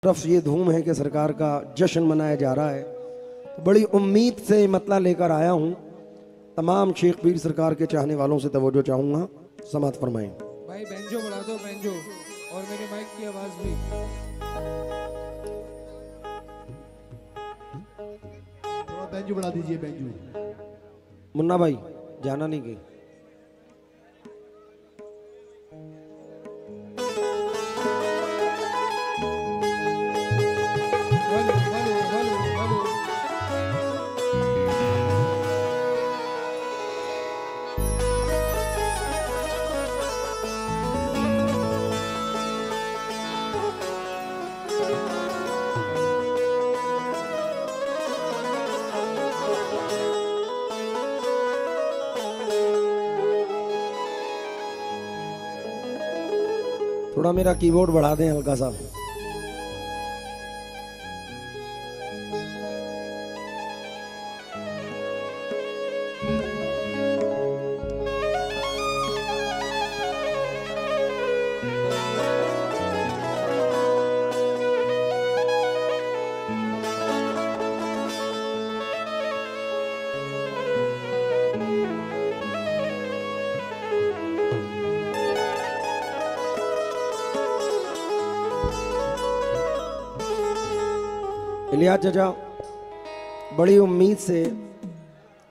तरफ ये धूम है कि सरकार का जश्न मनाया जा रहा है, तो बड़ी उम्मीद से मतला लेकर आया हूँ। तमाम शेख पीर सरकार के चाहने वालों से तवज्जो चाहूँगा, समात फरमाएं। भाई बेंजो बढ़ा दो, बेंजो और मेरे माइक की आवाज भी। थोड़ा बेंजो बढ़ा दीजिए, बेंजो। मुन्ना भाई जाना नहीं गई। Hello hello hello hello. थोड़ा मेरा कीबोर्ड बढ़ा दें हल्का सा। इलियास चाचा, बड़ी उम्मीद से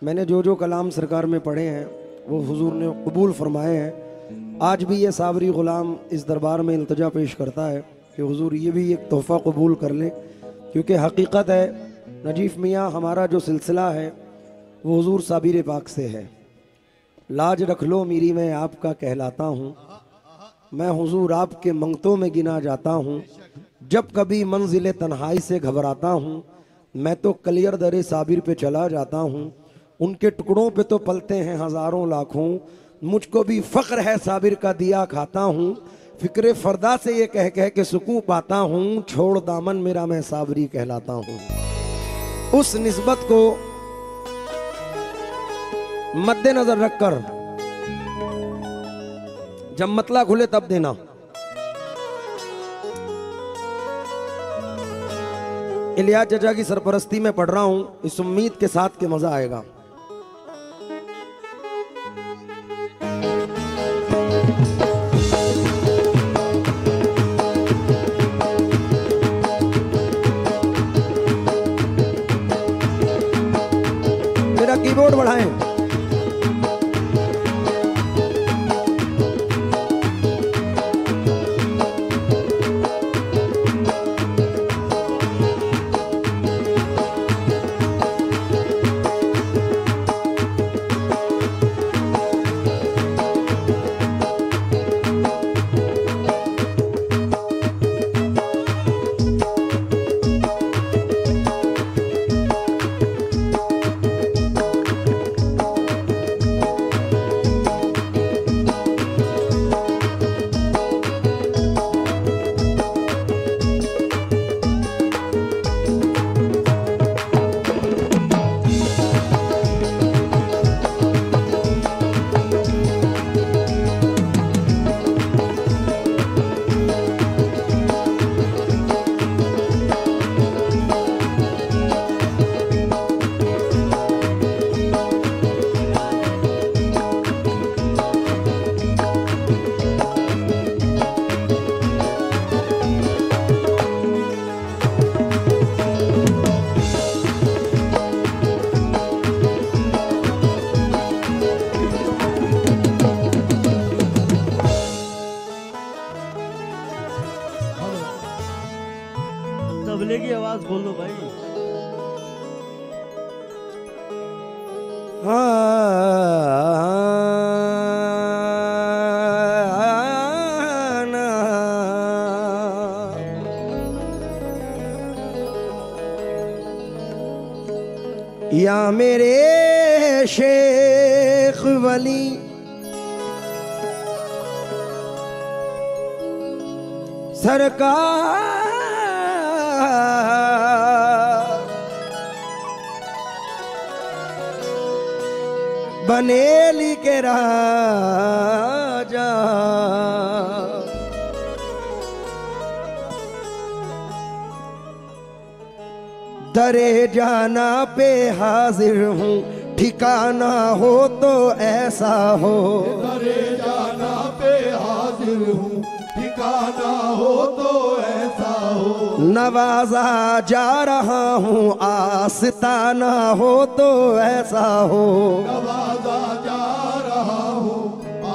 मैंने जो कलाम सरकार में पढ़े हैं वो हुजूर ने कबूल फरमाए हैं। आज भी ये साबरी ग़ुलाम इस दरबार में इल्तिजा पेश करता है कि हुजूर ये भी एक तोहफ़ा कबूल कर लें, क्योंकि हकीकत है नजीफ़ मियाँ हमारा जो सिलसिला है वो हुजूर साबिर पाक से है। लाज रख लो मेरी मैं आपका कहलाता हूँ, मैं हुजूर आपके मंगतों में गिना जाता हूँ। जब कभी मंजिल तन्हाई से घबराता हूँ, मैं तो कलियर दरे साबिर पे चला जाता हूँ। उनके टुकड़ों पे तो पलते हैं हज़ारों लाखों, मुझको भी फ़ख्र है साबिर का दिया खाता हूँ। फ़िक्र फ़रदा से ये कह कह के सुकून पाता हूँ, छोड़ दामन मेरा मैं साबरी कहलाता हूँ। उस निस्बत को मद्देनज़र रखकर जब मतला खुले तब देना। इलियास चाचा की सरपरस्ती में पढ़ रहा हूं, इस उम्मीद के साथ कि मजा आएगा। मेरा कीबोर्ड बढ़ाएं। तबले की आवाज खोल दो भाई। या मेरे शेख वली सरकार बनेली के राजा दरे जाना पे हाजिर हूँ, ठिकाना हो तो ऐसा हो। दरे जाना पे हाजिर हूँ, ठिकाना हो तो ऐसा हो। नवाजा जा रहा हूँ, आस्ताना हो तो ऐसा हो। नवाजा जा रहा हूँ,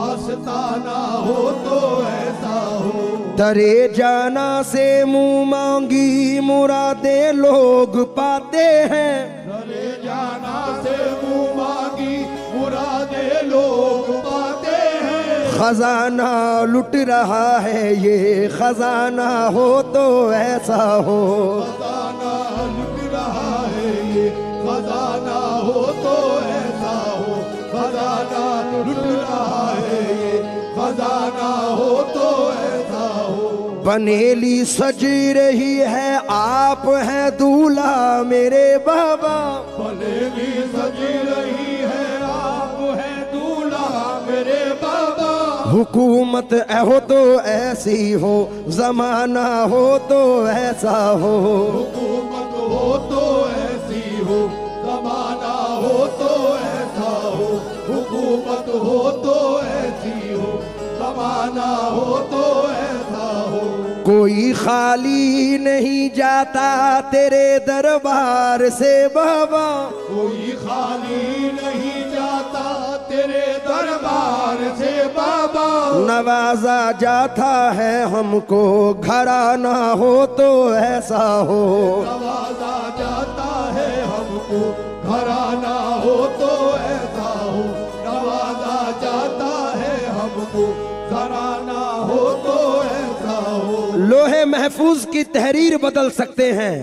आस्ताना हो तो ऐसा हो। दरे जाना से मुंह मांगी मुरादे लोग पाते हैं। दरे जाना से मुंह मांगी मुरादे लोग पाते हैं। खजाना लुट रहा है ये, खजाना हो तो ऐसा हो। खजाना लुट रहा है ये, खजाना हो तो ऐसा हो। खजाना लुट रहा है ये, खजाना हो तो ऐसा हो। बनेली सज रही है, आप हैं दूल्हा मेरे बाबा। बनेली सज रही है, आप हैं दूल्हा मेरे बाबा। हुकूमत हो तो ऐसी हो, जमाना हो तो ऐसा हो। हुकूमत हो तो ऐसी हो, जमाना हो तो ऐसा हो। हुकूमत हो तो ऐसी हो, जमाना हो तो ऐसा हो। कोई खाली नहीं जाता तेरे दरबार से बाबा। कोई खाली नहीं जाता तेरे दरबार से बाबा। नवाजा जाता है हमको, घराना हो तो ऐसा हो। नवाजा जाता है हमको, घराना हो तो ऐसा हो। नवाजा जाता है हमको, घराना हो तो ऐसा हो। लोहे महफूज की तहरीर बदल सकते हैं।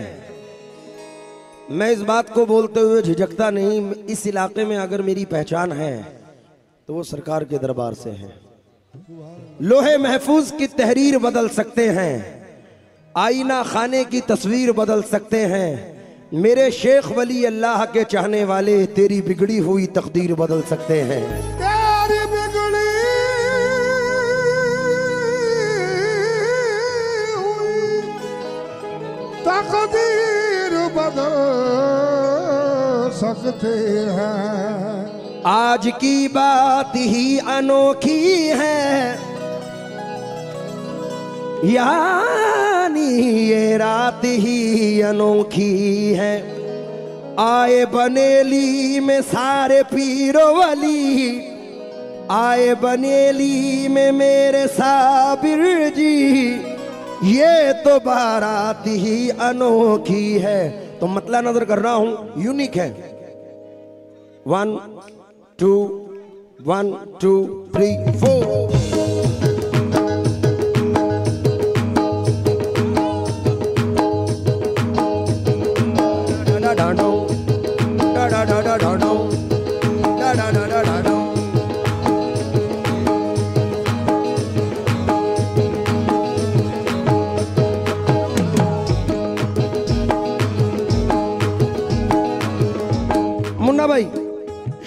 मैं इस बात को बोलते हुए झिझकता नहीं। इस इलाके में अगर मेरी पहचान है तो वो सरकार के दरबार से है। लोहे महफूज की तहरीर बदल सकते हैं, आईना खाने की तस्वीर बदल सकते हैं। मेरे शेख वली अल्लाह के चाहने वाले तेरी बिगड़ी हुई तकदीर बदल सकते हैं। तेरी बिगड़ी हुई तकदीर बदल सकते हैं। आज की बात ही अनोखी है, यानी ये रात ही अनोखी है। आए बनेली में सारे पीरो वली, आए बनेली में मेरे साबिर जी। ये तो बारात ही अनोखी है। तो मतला नजर कर रहा हूं, यूनिक है। 1 2 1 2 3 4। मुन्ना भाई,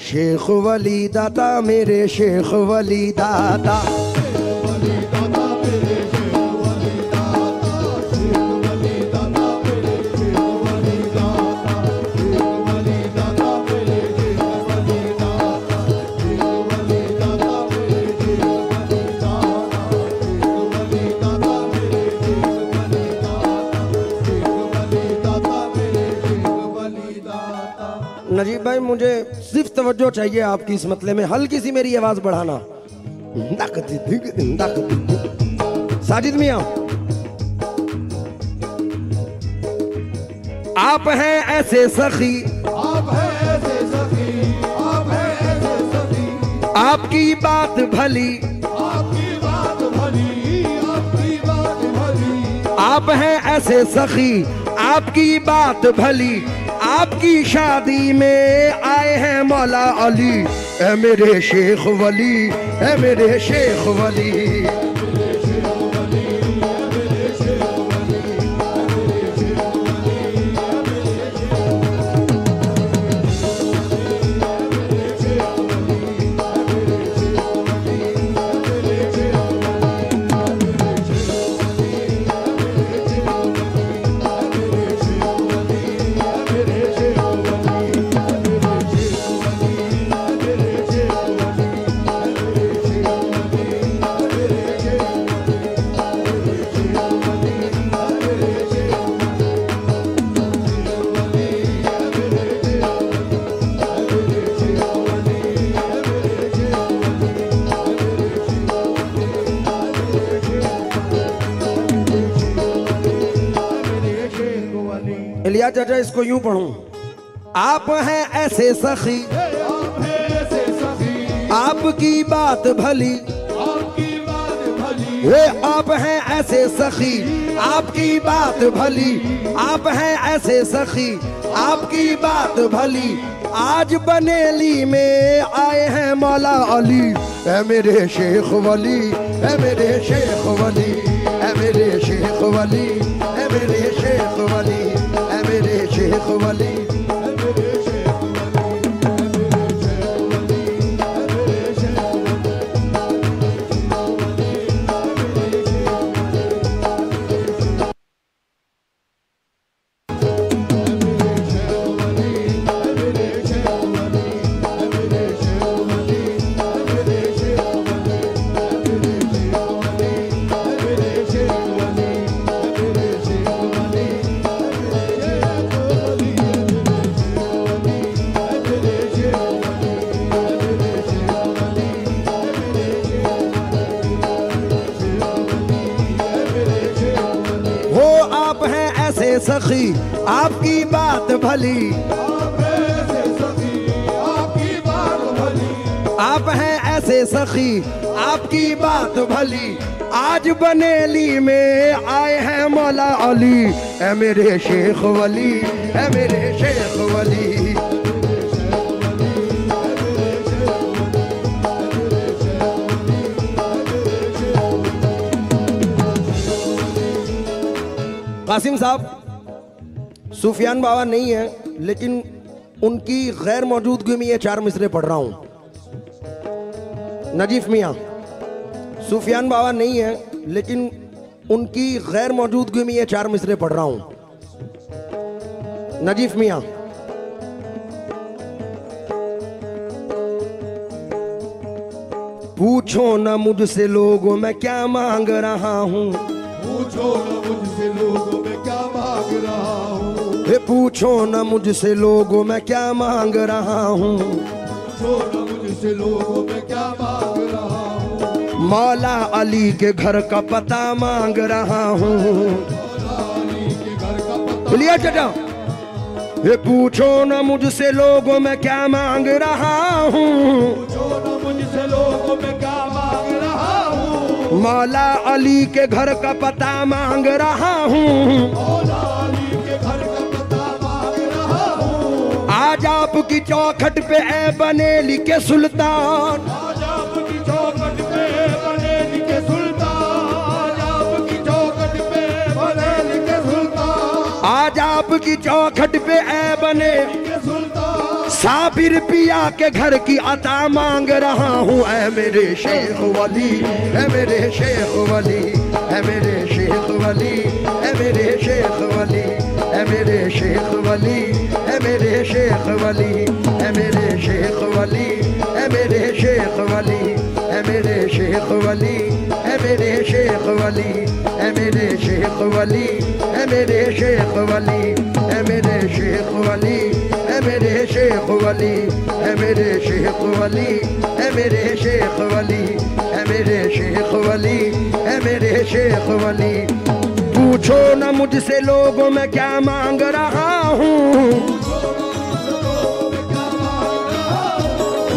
शेख वली दाता मेरे शेख वली दाता। नजीब भाई, मुझे सिर्फ तवज्जो चाहिए आपकी इस मतले में। हल्की सी मेरी आवाज बढ़ाना। साजिद मियां, आप हैं ऐसे सखी, आप हैं ऐसे सखी, आप हैं ऐसे सखी। आपकी बात भली, आपकी बात भली, आपकी बात भली। आप हैं ऐसे सखी, आपकी बात भली। आपकी शादी में आए हैं मौला अली। ऐ मेरे शेख वली, ऐ मेरे शेख वली। इलिया चाचा इसको यूं पढ़ूं, आप हैं ऐसे सखी, आप हैं ऐसे सखी, आपकी बात भली, आपकी बात भली, वे आप हैं ऐसे सखी, आपकी बात भली, आप हैं ऐसे सखी, आपकी बात भली। आज बनेली में आए हैं मौला अली, ऐ मेरे शेख वली, ऐ मेरे शेख वली, ऐ मेरे शेख वली, ऐ मेरे शेख वली, ऐ मेरे शेख वली। सखी आपकी बात भली, आप ऐसे सखी, आपकी बात भली, आप हैं ऐसे सखी, आपकी बात भली। आज बनेली में आए हैं मौला अली, ऐ मेरे शेख वली, ऐ मेरे शेख वली। कासिम साहब सुफियान बाबा नहीं है, लेकिन उनकी गैर मौजूदगी में ये 4 मिसरे पढ़ रहा हूं। नजीफ मियाँ, सुफियान बाबा नहीं है, लेकिन उनकी गैर मौजूदगी में ये 4 मिसरे पढ़ रहा हूं। नजीफ मियाँ, पूछो न मुझसे लोगों मैं क्या मांग रहा हूँ, पूछो न मुझसे लोगों में क्या मांग रहा हूँ, हे पूछो न मुझसे लोगों मैं क्या मांग रहा हूँ, पूछो न मुझसे लोगों में क्या मांग रहा हूँ, मौला अली के घर का पता मांग रहा हूँ। मौला अली के घर का पता, लिया चाचा, हे पूछो न मुझसे लोगों मैं क्या मांग रहा हूँ, पूछो न मुझसे लोगों में क्या मांग रहा हूँ, मौला अली के घर का पता मांग रहा हूँ। मौला अली के घर का पता मांग रहा हूँ, आज आपकी चौखट पे ऐ बनेली के सुल्तान, आज आपकी चौखट पे बनेली के सुल्तान, आज आपकी चौखट पे बनेली के सुल्तान, आज आपकी चौखट पे ऐ बने के सुल्तान, साबिर पिया के घर की अता मांग रहा हूँ। ऐ मेरे शेख वली, ऐ मेरे शेख वली, ऐ मेरे शेख वली, ऐ मेरे शेख वली, ऐ मेरे शेख वली, ऐ मेरे शेख वली, ऐ मेरे शेख वली, ऐ मेरे शेख वली, ऐ मेरे शेख वली, ऐ मेरे शेख वली, ऐ मेरे शेख वली, ऐ मेरे शेख वली, ऐ मेरे शेख वली, ऐ मेरे शेख वली, ऐ मेरे शेख वली, ऐ मेरे शेख वली, ऐ मेरे शेख वली, ऐ मेरे शेख वली। पूछो न मुझसे लोगों मैं क्या मांग रहा हूँ,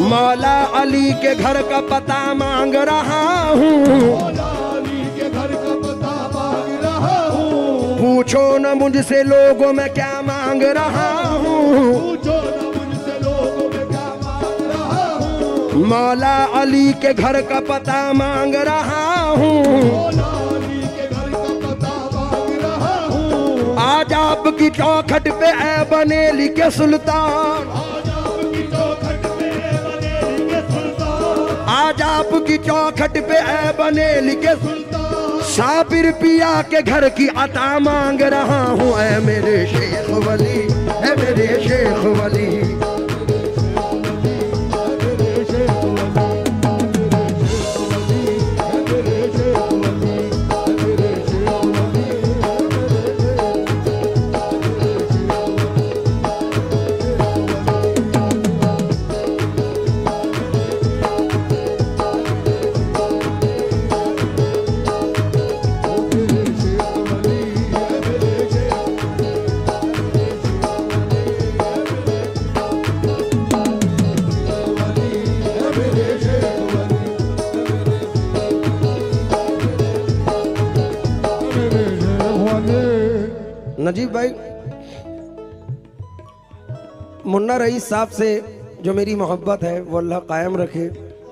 मौला अली के घर का पता मांग रहा हूँ। मौला अली के घर का पता मांग रहा हूँ, पूछो न मुझसे लोगों मैं क्या मांग रहा हूँ, पूछो न मुझसे लोगों में क्या मांग रहा हूँ, मौला अली के घर का पता मांग रहा हूँ। मौला अली के घर का पता मांग रहा हूँ, आज आपकी चौखट पे ऐ बनेली के सुल्तान, आज आपकी चौखट पे बनेली के सुल्तान, आज आपकी चौखट पे ऐ बनेली के सुल्तान, साबिर पिया के घर की अता मांग रहा हूँ। ऐ मेरे शेख वली, ऐ मेरे शेख वली, नजीब भाई, मुन्ना रईस साहब से जो मेरी मोहब्बत है वो अल्लाह कायम रखे।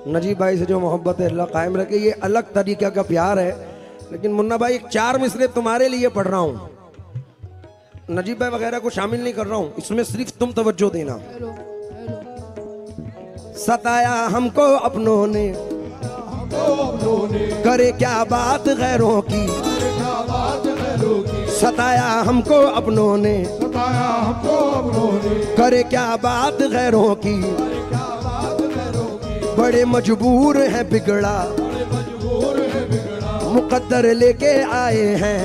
नजीब भाई से जो मोहब्बत है अल्लाह कायम रखे। ये अलग तरीका का प्यार है। लेकिन मुन्ना भाई, एक 4 मिसरे तुम्हारे लिए पढ़ रहा हूँ, नजीब भाई वगैरह को शामिल नहीं कर रहा हूँ, इसमें सिर्फ तुम तवज्जो देना। सताया हमको अपनों ने, करे क्या बात गैरों की। सताया हमको अपनों ने, करे क्या बात गैरों की। बड़े मजबूर हैं बिगड़ा, मुकद्दर लेके आए हैं।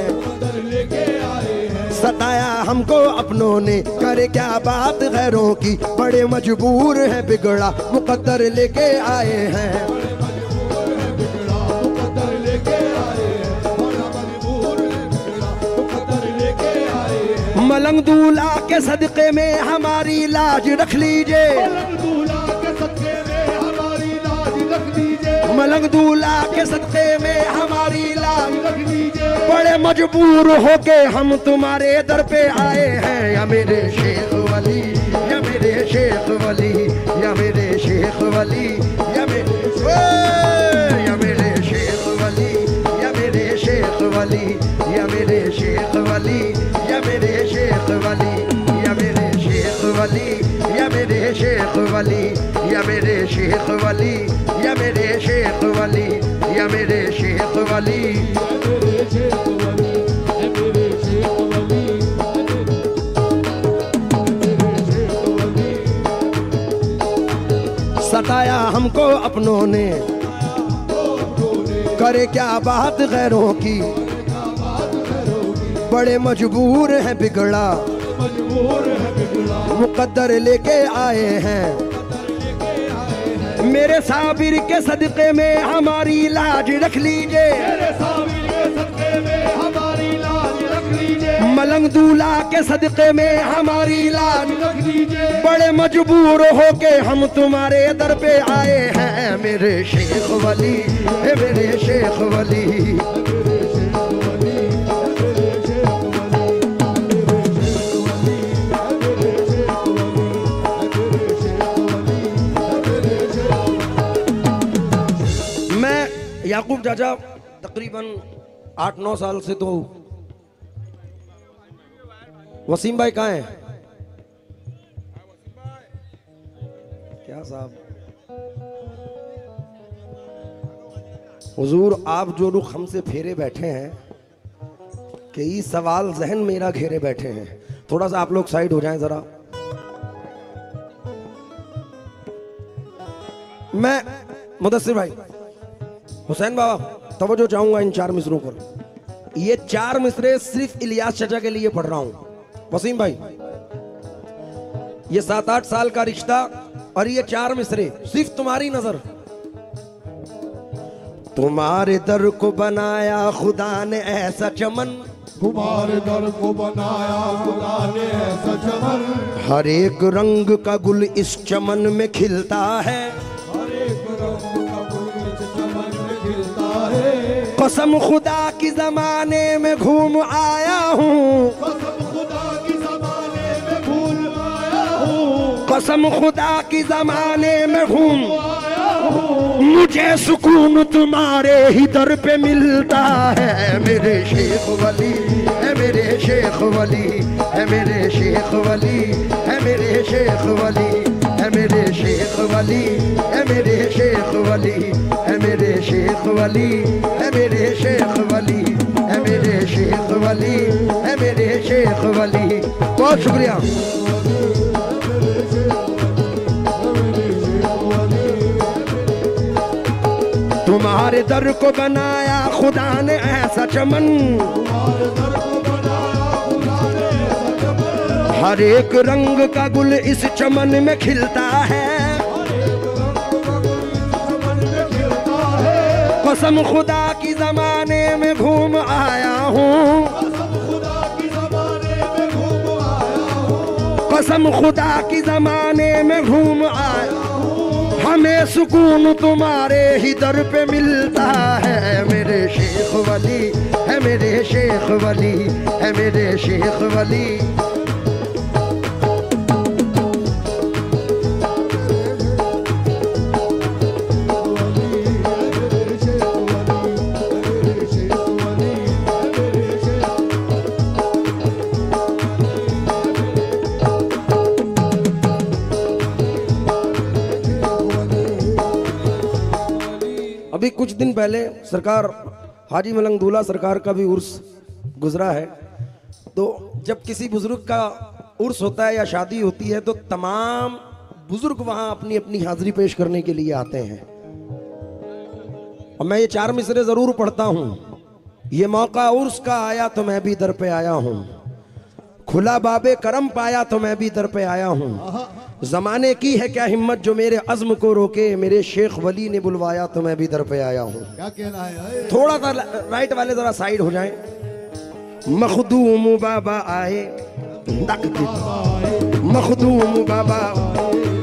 सताया हमको अपनों ने, करे क्या बात गैरों की। बड़े मजबूर हैं बिगड़ा, मुकद्दर लेके आए हैं। मलंग दूल्हा के सदके में हमारी लाज रख लीजिए। मलंग दूल्हा के सदके में हमारी लाज रख लीजिए। बड़े मजबूर होके हम तुम्हारे दर पे आए हैं। या मेरे शेख वली, या मेरे शेख वली, या मेरे शेख वली, या मेरे शेख वली, या मेरे शेख वली, या मेरे शेख वली, या मेरे शेख वली, या मेरे शेख वली, या मेरे शेख वली, या मेरे शेख वली, या मेरे शेख वली, या मेरे शेख वली। सताया हमको अपनों ने, करे क्या बात गैरों की। बड़े मजबूर हैं बिगड़ा, मुकद्दर लेके आए हैं। मेरे साबिर के सदके में हमारी लाज रख लीजिए। मलंग दूल्हा के सदके में हमारी लाज रख लीजिए। बड़े मजबूर होके हम तुम्हारे दर पे आए हैं। मेरे शेख वली, मेरे शेख वली। याकूब चाचा तकरीबन 8-9 साल से तो। वसीम भाई कहाँ हैं? क्या साहब, हुजूर आप जो रुख हमसे फेरे बैठे हैं, कई सवाल जहन मेरा घेरे बैठे हैं। थोड़ा सा आप लोग साइड हो जाएं जरा। मैं मुदस्सिर भाई, हुसैन बाबा तवज्जो चाहूंगा इन 4 मिसरों पर। ये 4 मिसरे सिर्फ इलियास चाचा के लिए पढ़ रहा हूं। वसीम भाई, ये 7-8 साल का रिश्ता और ये 4 मिसरे सिर्फ तुम्हारी नजर। तुम्हारे दर को बनाया खुदा ने ऐसा चमन, तुम्हारे दर को बनाया खुदा ने ऐसा चमन। हर एक रंग का गुल इस चमन में खिलता है। हर एक रंग का गुल इस चमन में खिलता है। कसम खुदा की जमाने में घूम आया हूँ। कसम खुदा की जमाने में घूम आया हूँ। कसम खुदा की जमाने में घूम आया हूँ। मुझे सुकून तुम्हारे ही दर पे मिलता है। मेरे शेख वली है, मेरे शेख वली है, मेरे शेख वली है, मेरे शेख वली है, मेरे शेख वली है, मेरे शेख वली है, मेरे शेख वली है, मेरे शेख वली है, मेरे शेख वली है, मेरे शेख वली। बहुत शुक्रिया। तुम्हारे दर को बनाया खुदा ने ऐसा चमन। हर एक रंग का गुल इस चमन में खिलता है। कसम खुदा की जमाने में घूम आया हूँ। कसम खुदा की जमाने में घूम आया। हमें सुकून तुम्हारे ही दर पे मिलता है मेरे शेख वली, है मेरे शेख वली, है मेरे शेख वली। अभी कुछ दिन पहले सरकार हाजी मलंग दूल्हा सरकार का भी उर्स गुजरा है। तो जब किसी बुजुर्ग का उर्स होता है या शादी होती है तो तमाम बुजुर्ग वहां अपनी अपनी हाजिरी पेश करने के लिए आते हैं। और मैं ये 4 मिसरे जरूर पढ़ता हूं। ये मौका उर्स का आया तो मैं भी दर पे आया हूं, खुला बाबे करम पाया तो मैं भी दर पे आया हूं। जमाने की है क्या हिम्मत जो मेरे अज़्म को रोके, मेरे शेख वली ने बुलवाया तो मैं भी दर पे आया हूँ। क्या कहना है? थोड़ा सा राइट वाले जरा साइड हो जाएं। मखदूम बाबा आए, मखदूम बाबा,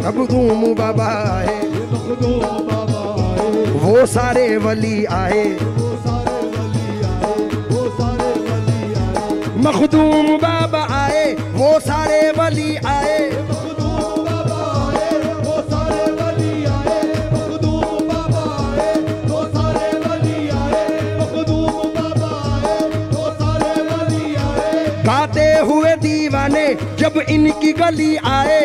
मखदूम बाबा आए, वो सारे वली आए, मखदूम बाबा आए, वो सारे वली आए, गाते हुए दीवाने जब इनकी गली आए,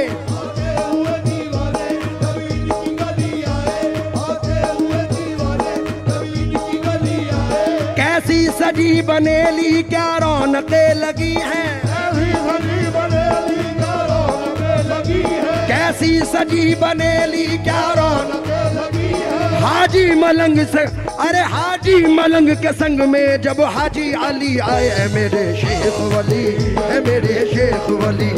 कैसी सजी बनेली क्या रौनकें लगी हैं, कैसी सजी बनेली क्या रौनकें लगी हैं। हाजी मलंग से, अरे हाजी मलंग के संग में जब हाजी अली आए, है मेरे शेख वली, है मेरे शेख वली।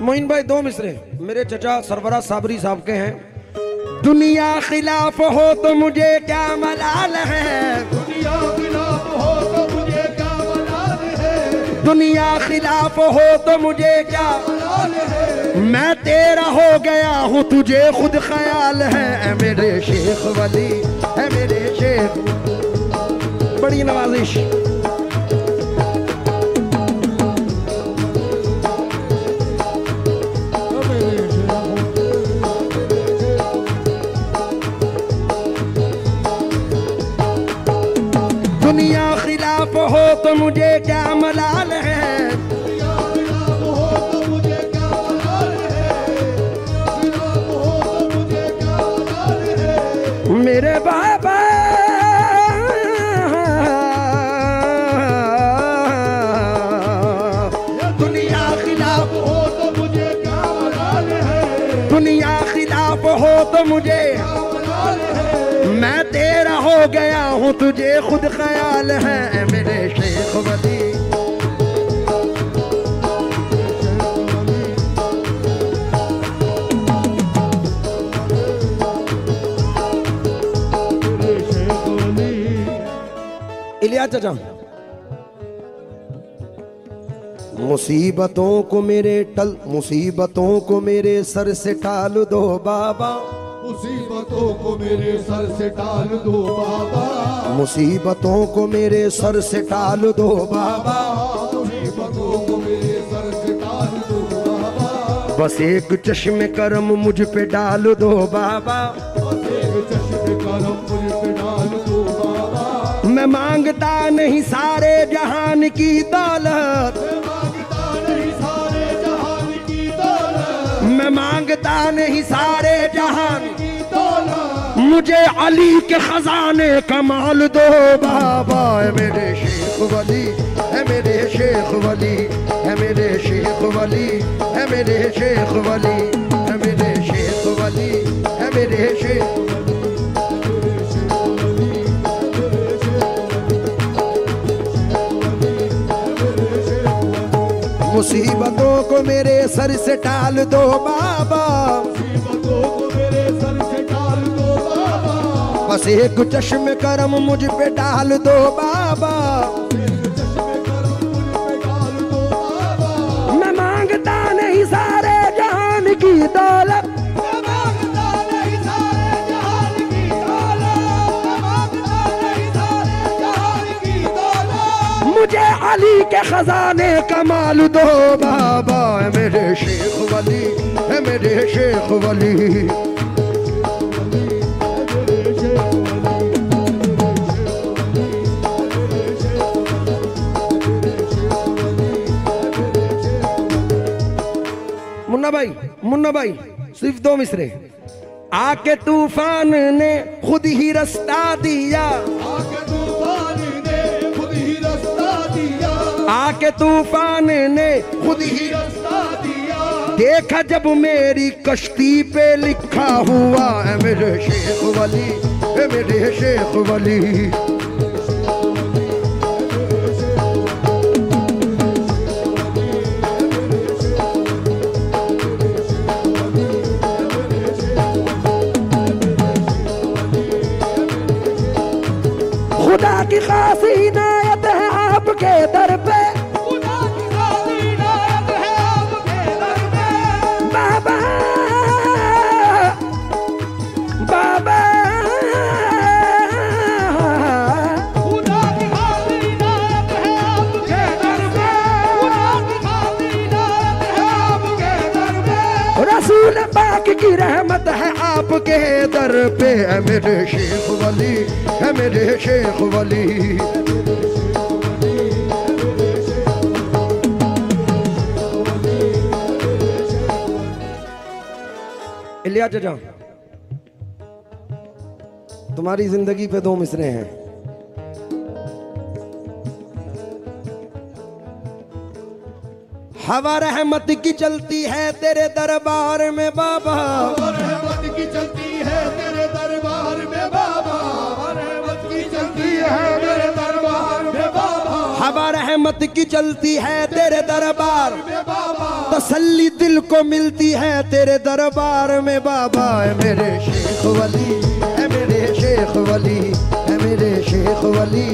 मोइन भाई 2 मिसरे मेरे चचा सरवराज साबरी साहब के हैं। दुनिया खिलाफ हो तो मुझे क्या मलाल है, दुनिया खिलाफ हो तो मुझे क्या मलाल है, दुनिया खिलाफ हो तो मुझे क्या मलाल है, मैं तेरा हो गया हूँ तुझे खुद ख्याल है मेरे शेख वली, है मेरे शेख। बड़ी नवाजिश। दुनिया खिलाफ हो तो मुझे क्या मलाल है, दुनिया खिलाफ हो तो मुझे क्या मलाल है, खिलाफ हो तो मुझे क्या मलाल है, मेरे बाबा दुनिया खिलाफ हो तो मुझे क्या मलाल है, दुनिया खिलाफ हो तो मुझे मैं तेरा हो गया हूँ तुझे खुद ख्याल है मेरे शेख वली। इलिया चाचा, मुसीबतों को मेरे मुसीबतों को मेरे सर से टाल दो बाबा, मुसीबतों को मेरे सर से टाल दो बाबा, मुसीबतों को मेरे सर से टाल दो बाबा, मुसीबतों को मेरे सर से टाल दो बाबा, बस एक चश्मे करम मुझ पे डाल दो बाबा, बस एक चश्मे करम मुझ पे डाल दो बाबा, मैं मांगता नहीं सारे जहान की दौलत, मैं मांगता नहीं सारे जहान की दौलत, मुझे अली के खजाने का माल दो बाबा, है मेरे शेख वली, है मेरे शेख वली, है मेरे शेख वली, है मेरे शेख वली, है मेरे शेख वली, है मेरे शेख। मुसीबतों को मेरे सर से टाल दो बाबा, मुसीबतों को मेरे सर से टाल दो बाबा, बस एक चश्म करम मुझ पे डाल दो बाबा, एक चश्मे करम मुझ पे डाल दो बाबा। मैं मांगता नहीं सारे जहान की दौलत, मैं मांगता नहीं सारे जहान की दौलत, मैं मांगता नहीं सारे जहान की दौलत, मुझे अली के खजाने का माल दो बाबा, है मेरे शेख वली, है मेरे शेख वली। मुन्ना भाई सिर्फ 2 मिसरे। आके तूफान ने खुद ही रास्ता दिया, आके तूफान ने खुद ही रास्ता दिया, आके तूफान ने खुद ही रास्ता दिया, देखा जब मेरी कश्ती पे लिखा हुआ, है मेरे शेख वली, है मेरे शेख वली। खुदा की खास इनायत है आपके दर पे, खुदा की खास इनायत है आपके दर पे, बाबा बाबा खुदा की खास इनायत है आपके दर पे, खुदा की खास इनायत है आपके दर पे, रसूल पाक की रहमत है आपके दर पे, है मेरे शेख वली, है मेरे शेख वली। इलिया चाचा, तुम्हारी जिंदगी पे 2 मिसरे हैं। हवा रहमत की चलती है तेरे दरबार में बाबा, रहमत की चलती है तेरे दरबार में बाबा, रहमत की चलती है तेरे दरबार में बाबा, हवा रहमत की चलती है तेरे दरबार में बाबा, तसल्ली दिल को मिलती है तेरे दरबार में बाबा, है मेरे शेख वली, है मेरे शेख वली, है मेरे शेख वली,